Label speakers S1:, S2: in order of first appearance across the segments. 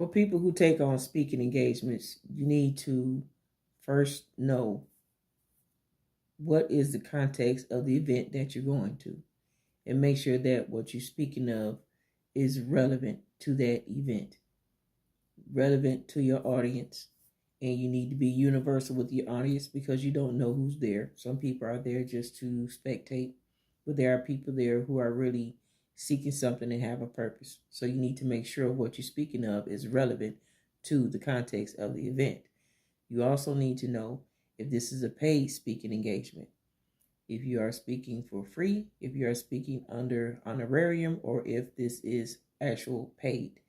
S1: For people who take on speaking engagements, you need to first know what is the context of the event that you're going to, and make sure that what you're speaking of is relevant to that event, relevant to your audience. And you need to be universal with your audience because you don't know who's there. Some people are there just to spectate, but there are people there who are really seeking something and have a purpose. So you need to make sure what you're speaking of is relevant to the context of the event. You also need to know if this is a paid speaking engagement, if you are speaking for free, if you are speaking under honorarium, or if this is actual paid.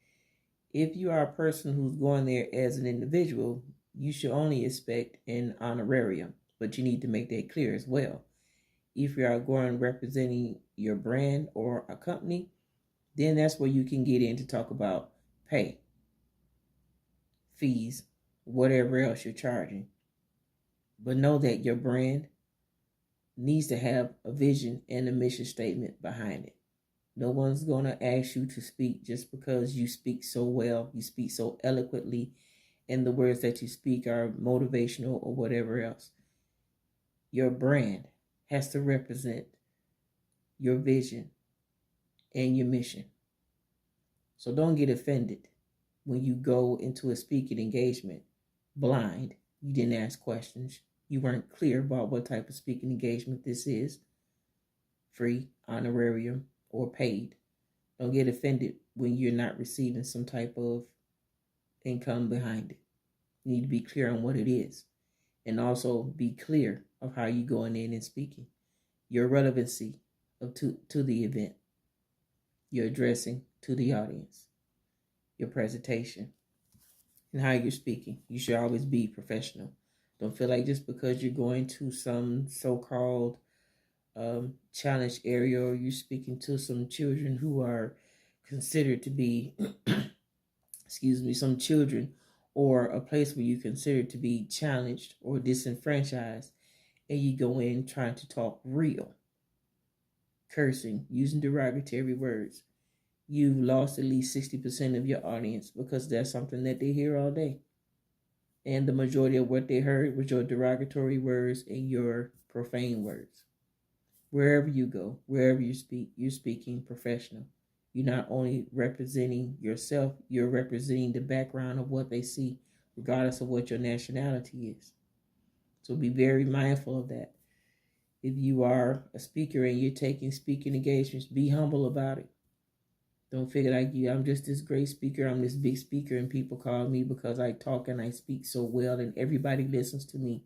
S1: If you are a person who's going there as an individual, you should only expect an honorarium, but you need to make that clear as well. If you are going representing your brand or a company, then that's where you can get in to talk about pay, fees, whatever else you're charging. But know that your brand needs to have a vision and a mission statement behind it. No one's going to ask you to speak just because you speak so well, you speak so eloquently, and the words that you speak are motivational or whatever else. Your brand has to represent your vision and your mission. So don't get offended when you go into a speaking engagement blind. You didn't ask questions. You weren't clear about what type of speaking engagement this is, free, honorarium, or paid. Don't get offended when you're not receiving some type of income behind it. You need to be clear on what it is, and also be clear of how you're going in and speaking, your relevancy to the event, your addressing to the audience, your presentation, and how you're speaking. You should always be professional. Don't feel like just because you're going to some so-called challenge area, or you're speaking to some children who are considered to be, some children, or a place where you consider to be challenged or disenfranchised, and you go in trying to talk real, cursing, using derogatory words, you've lost at least 60% of your audience, because that's something that they hear all day. And the majority of what they heard was your derogatory words and your profane words. Wherever you go, wherever you speak, you're speaking professional. You're not only representing yourself, you're representing the background of what they see, regardless of what your nationality is. So be very mindful of that. If you are a speaker and you're taking speaking engagements, be humble about it. Don't figure like I'm just this great speaker, I'm this big speaker, and people call me because I talk and I speak so well and everybody listens to me.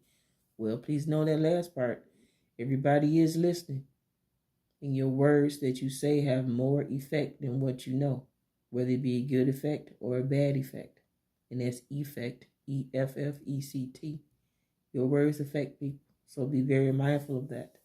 S1: Well, please know that last part. Everybody is listening. And your words that you say have more effect than what you know, whether it be a good effect or a bad effect. And that's effect, EFFECT. Your words affect people, so be very mindful of that.